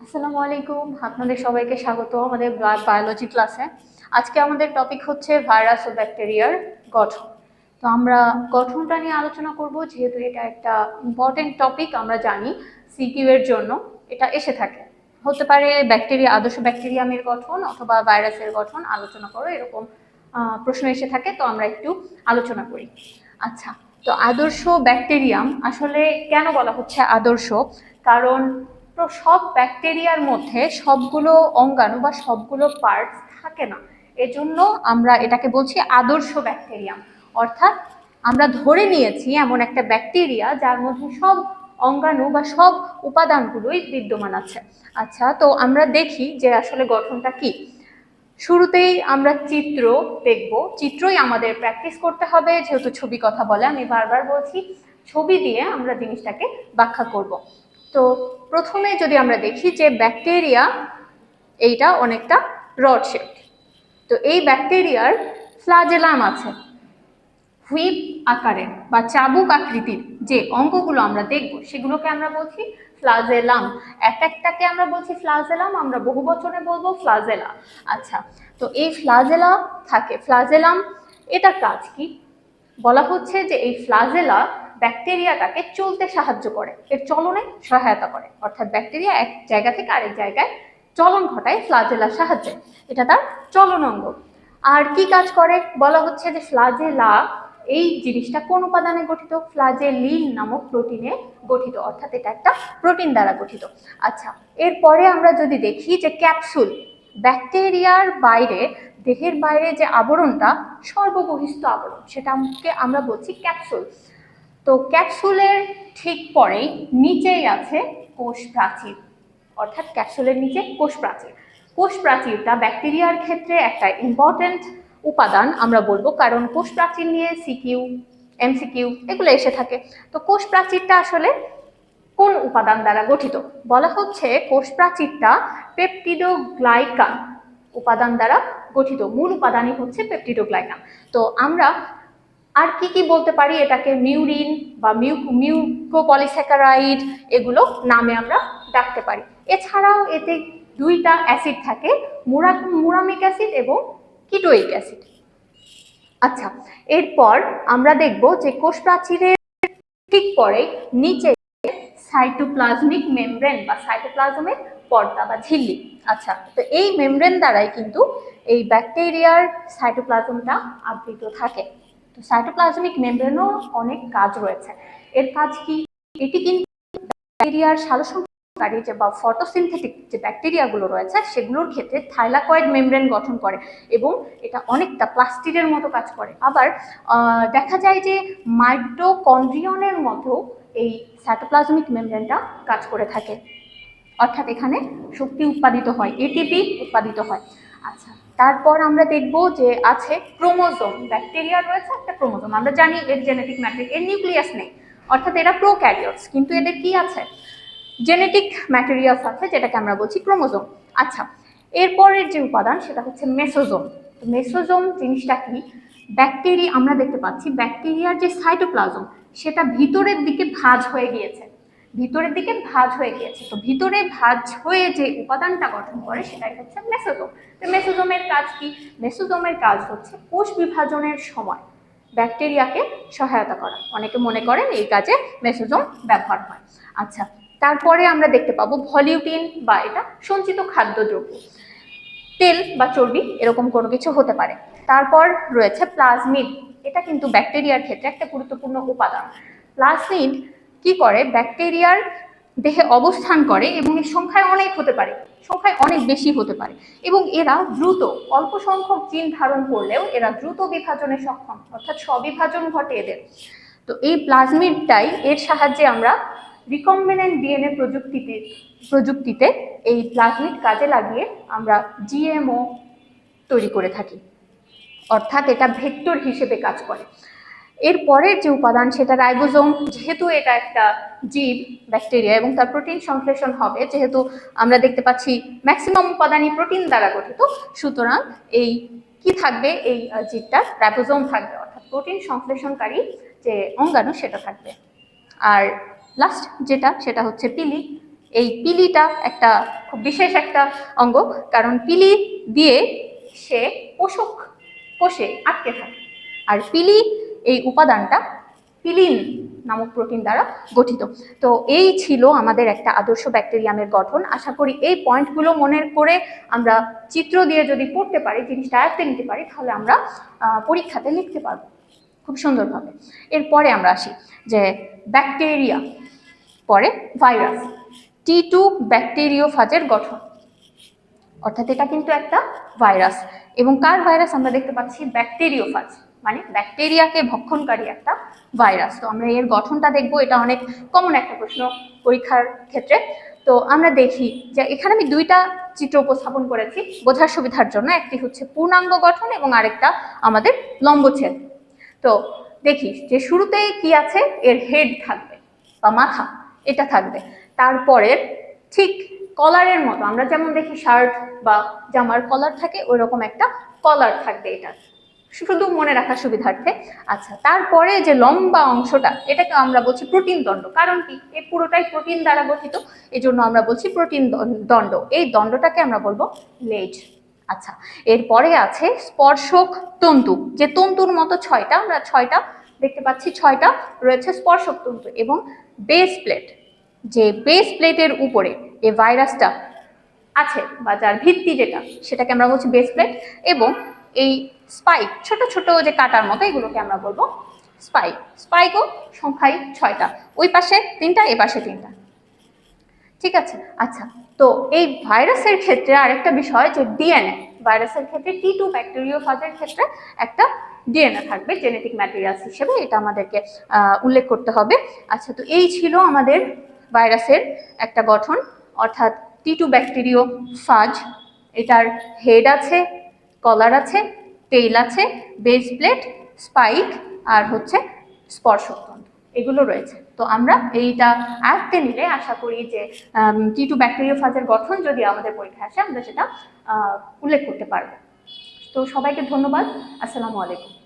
আসসালামু আলাইকুম, আপনাদের সবাইকে স্বাগত আমাদের বায়োলজি ক্লাসে। আজকে আমাদের টপিক হচ্ছে ভাইরাস ও ব্যাকটেরিয়ার গঠন। তো আমরা গঠনটা নিয়ে আলোচনা করব, যেহেতু এটা একটা ইম্পর্টেন্ট টপিক। আমরা জানি সিকিউ এর জন্য এটা এসে থাকে, হতে পারে ব্যাকটেরিয়া, আদর্শ ব্যাকটেরিয়ামের গঠন অথবা ভাইরাসের গঠন আলোচনা করো, এরকম প্রশ্ন এসে থাকে। তো আমরা একটু আলোচনা করি। আচ্ছা, তো আদর্শ ব্যাকটেরিয়াম আসলে কেন বলা হচ্ছে আদর্শ? কারণ তো সব ব্যাকটেরিয়ার মধ্যে সবগুলো অঙ্গাণু বা সবগুলো পার্টস থাকে না, এজন্য আমরা এটাকে বলছি আদর্শ ব্যাকটেরিয়াম। অর্থাৎ আমরা ধরে নিয়েছি এমন একটা ব্যাকটেরিয়া যার মধ্যে সব অঙ্গাণু বা সব উপাদানগুলোই বিদ্যমান আছে। আচ্ছা, তো আমরা দেখি যে আসলে গঠনটা কি। শুরুতেই আমরা চিত্র দেখব। চিত্রই আমাদের প্র্যাকটিস করতে হবে, যেহেতু ছবি কথা বলে, আমি বারবার বলছি ছবি দিয়ে আমরা জিনিসটাকে ব্যাখ্যা করব। তো প্রথমে যদি আমরা দেখি যে ব্যাকটেরিয়া এইটা অনেকটা রড শেপ। তো এই ব্যাকটেরিয়ার ফ্লাজেলাম আছে, হুইপ আকারের বা চাবুক আকৃতির যে অঙ্গগুলো আমরা দেখব সেগুলোকে আমরা বলছি ফ্লাজেলাম। এক একটাকে আমরা বলছি ফ্লাজেলাম, আমরা বহু বচনে বলবো ফ্লাজেলা। আচ্ছা, তো এই ফ্লাজেলা থাকে, ফ্লাজেলাম এটার কাজ কি? বলা হচ্ছে যে এই ফ্লাজেলা ব্যাকটেরিয়াটাকে চলতে সাহায্য করে, এর চলনে সহায়তা করে। অর্থাৎ ব্যাকটেরিয়া এক জায়গা থেকে আরেক জায়গায় চলন ঘটায় ফ্লাজেলার সাহায্যে, এটা তার চলন অঙ্গ। আর কি কাজ করে? বলা হচ্ছে যে ফ্লাজেলা এই জিনিসটা কোন উপাদানে গঠিত? ফ্লাজেলিন নামক প্রোটিনে গঠিত, অর্থাৎ এটা একটা প্রোটিন দ্বারা গঠিত। আচ্ছা, এরপরে আমরা যদি দেখি যে ক্যাপসুল, ব্যাকটেরিয়ার বাইরে, দেহের বাইরে যে আবরণটা, সর্ববহিস্থ আবরণ, সেটাকে আমরা বলছি ক্যাপসুল। তো ক্যাপসুলের ঠিক পরেই নিচেই আছে কোষ প্রাচীর, অর্থাৎ ক্যাপসুলের নিচে কোষ প্রাচীর। কোষ প্রাচীরটা ব্যাকটেরিয়ার ক্ষেত্রে একটা ইম্পর্টেন্ট উপাদান আমরা বলবো, কারণ কোষ প্রাচীর নিয়ে সিকিউ, এমসিকিউ এগুলো এসে থাকে। তো কোষ প্রাচীরটা আসলে কোন উপাদান দ্বারা গঠিত? বলা হচ্ছে কোষ প্রাচীরটা পেপটিডোগ্লাইকান উপাদান দ্বারা গঠিত। মূল উপাদানই হচ্ছে পেপটিডোগ্লাইকান। তো আমরা আর কি কি বলতে পারি এটাকে? মিউরিন বা মিউকোপলিস্যাকারাইড, এগুলো নামে আমরা ডাকতে পারি। এছাড়াও এতে দুইটা অ্যাসিড থাকে, মুরামিক অ্যাসিড এবং কিটোইক অ্যাসিড। আচ্ছা, এরপর আমরা দেখব যে কোষ প্রাচীরের ঠিক পরে নিচে সাইটোপ্লাজমিক মেমব্রেন বা সাইটোপ্লাজমের পর্দা বা ঝিল্লি। আচ্ছা, তো এই মেমব্রেন দ্বারাই কিন্তু এই ব্যাকটেরিয়ার সাইটোপ্লাজমটা আবৃত থাকে। তো সাইটোপ্লাজমিক মেমব্রেনও অনেক কাজ রয়েছে। এর কাজ কি? এটি কিন্তু ব্যাকটেরিয়ার সালোকসংশ্লেষণকারী যে বা ফটোসিনথেটিক যে ব্যাকটেরিয়াগুলো রয়েছে সেগুলোর ক্ষেত্রে থাইলাকয়েড মেমব্রেন গঠন করে, এবং এটা অনেকটা প্লাস্টিডের মতো কাজ করে। আবার দেখা যায় যে মাইটোকন্ড্রিয়নের মতো এই সাইটোপ্লাজমিক মেমব্রেনটা কাজ করে থাকে, অর্থাৎ এখানে শক্তি উৎপাদিত হয়, এটিপি উৎপাদিত হয়। আচ্ছা, তারপর আমরা দেখব যে আছে ক্রোমোজোম। ব্যাকটেরিয়া রয়েছে একটা ক্রোমোজোম, আমরা জানি এর জেনেটিক ম্যাট্রিক্স, এর নিউক্লিয়াস নেই, অর্থাৎ এরা প্রোক্যারিওটস, কিন্তু এদের কি আছে? জেনেটিক ম্যাটেরিয়ালস আছে, যেটাকে আমরা বলছি ক্রোমোজোম। আচ্ছা, এরপরের যে উপাদান সেটা হচ্ছে মেসোজোম। তো মেসোজোম জিনিসটা কি? ব্যাকটেরিয়া, আমরা দেখতে পাচ্ছি ব্যাকটেরিয়ার যে সাইটোপ্লাজম সেটা ভিতরের দিকে ভাঁজ হয়ে গিয়েছে, ভিতরের দিকে ভাঁজ হয়ে গিয়েছে। তো ভিতরে ভাঁজ হয়ে যে উপাদানটা গঠন করে সেটাই হচ্ছে মেসোজোম। তো মেসোজোমের কাজ কি? মেসোজোমের কাজ হচ্ছে কোষ বিভাজনের সময় ব্যাকটেরিয়াকে সহায়তা করা। অনেকে মনে করেন এই কাজে মেসোজোম ব্যবহার হয়। আচ্ছা, তারপরে আমরা দেখতে পাবো ভলিউটিন, বা এটা সঞ্চিত খাদ্যদ্রব্য, তেল বা চর্বি এরকম কোনো কিছু হতে পারে। তারপর রয়েছে প্লাজমিড, এটা কিন্তু ব্যাকটেরিয়ার ক্ষেত্রে একটা গুরুত্বপূর্ণ উপাদান। প্লাজমিড কি করে? ব্যাকটেরিয়ার দেহে অবস্থান করে এবং এর সংখ্যায় অনেক হতে পারে, সংখ্যায় অনেক বেশি হতে পারে, এবং এরা দ্রুত, অল্প সংখ্যক জিন ধারণ করলেও এরা দ্রুত বিভাজনে সক্ষম, অর্থাৎ স্ববিভাজন ঘটে এদের। তো এই প্লাজমিডটাই, এর সাহায্যে আমরা রিকম্বিনেন্ট ডিএনএ প্রযুক্তিতে এই প্লাজমিড কাজে লাগিয়ে আমরা জিএমও তৈরি করে থাকি, অর্থাৎ এটা ভেক্টর হিসেবে কাজ করে। এরপরের যে উপাদান সেটা রাইবোজোম। যেহেতু এটা একটা জীব ব্যাকটেরিয়া এবং তার প্রোটিন সংশ্লেষণ হবে, যেহেতু আমরা দেখতে পাচ্ছি ম্যাক্সিমাম উপাদানই প্রোটিন দ্বারা গঠিত, সুতরাং এই কি থাকবে? এই জীবটার রাইবোজোম থাকবে, অর্থাৎ প্রোটিন সংশ্লেষণকারী যে অঙ্গাণু সেটা থাকবে। আর লাস্ট যেটা, সেটা হচ্ছে পিলি। এই পিলিটা একটা খুব বিশেষ একটা অঙ্গ, কারণ পিলি দিয়ে সে পোষক কোষে আটকে থাকে। আর পিলি এই উপাদানটা পিলিন নামক প্রোটিন দ্বারা গঠিত। তো এই ছিল আমাদের একটা আদর্শ ব্যাকটেরিয়ামের গঠন। আশা করি এই পয়েন্টগুলো মনে করে আমরা চিত্র দিয়ে যদি পড়তে পারি, জিনিসটা আয়ত্তে নিতে পারি, তাহলে আমরা পরীক্ষাতে লিখতে পারবো খুব সুন্দরভাবে। এরপরে আমরা আসি যে ব্যাকটেরিয়া, পরে ভাইরাস। T2 ব্যাকটেরিওফাজের গঠন, অর্থাৎ এটা কিন্তু একটা ভাইরাস। এবং কার ভাইরাস আমরা দেখতে পাচ্ছি? ব্যাকটেরিওফাজ, মানে ব্যাকটেরিয়াকে ভক্ষণকারী একটা ভাইরাস। তো আমরা এর গঠনটা দেখবো, এটা অনেক কমন একটা প্রশ্ন পরীক্ষার ক্ষেত্রে। তো আমরা দেখি যে এখানে আমি দুইটা চিত্র উপস্থাপন করেছি বোঝার সুবিধার জন্য, একটি হচ্ছে পূর্ণাঙ্গ গঠন এবং আরেকটা আমাদের লম্বচ্ছেদ। তো দেখি যে শুরুতেই কি আছে, এর হেড থাকবে বা মাথা, এটা থাকবে। তারপরে ঠিক কলারের মতো, আমরা যেমন দেখি শার্ট বা জামার কলার থাকে, ওই রকম একটা কলার থাকবে এটা, শুধু মনে রাখার সুবিধার্থে। আচ্ছা, তারপরে যে লম্বা অংশটা, এটাকে আমরা বলছি প্রোটিন দণ্ড। কারণ কি? এই পুরোটাই প্রোটিন দ্বারা গঠিত, এই জন্য আমরা বলছি প্রোটিন দণ্ড। এই দণ্ডটাকে আমরা বলবো লেজ। আচ্ছা, এরপরে আছে স্পর্শক তন্তু, যে তন্তুর মতো ছয়টা, আমরা ছয়টা দেখতে পাচ্ছি, ছয়টা রয়েছে স্পর্শক তন্তু। এবং বেস প্লেট, যে বেস প্লেটের উপরে এই ভাইরাসটা আছে বা যার ভিত্তি যেটা, সেটাকে আমরা বলছি বেস প্লেট। এবং এই স্পাইক, ছোট ছোট যে কাটার মতো, এগুলোকে আমরা বলবো স্পাইক। স্পাইকও সংখ্যায় ছয়টা, ওই পাশে তিনটা, এ পাশে তিনটা। ঠিক আছে। আচ্ছা, তো এই ভাইরাসের ক্ষেত্রে আরেকটা বিষয় যে ডিএনএ, ভাইরাসের ক্ষেত্রে T2 ব্যাকটেরিওফাজের ক্ষেত্রে একটা ডিএনএ থাকবে জেনেটিক ম্যাটেরিয়ালস হিসেবে, এটা আমাদেরকে উল্লেখ করতে হবে। আচ্ছা, তো এই ছিল আমাদের ভাইরাসের একটা গঠন, অর্থাৎ T2 ব্যাকটেরিওফাজ। এটার হেড আছে, কলার আছে, টেইল আছে, বেস প্লেট, স্পাইক, আর হচ্ছে স্পর্শক তন্তু, এগুলো রয়েছে। তো আমরা এইটা আয়ত্তে নিলে আশা করি যে T2 ব্যাকটেরিওফাজের গঠন যদি আমাদের পরীক্ষায় আসে, আমরা সেটা উল্লেখ করতে পারবো। তো সবাইকে ধন্যবাদ। আসসালামু আলাইকুম।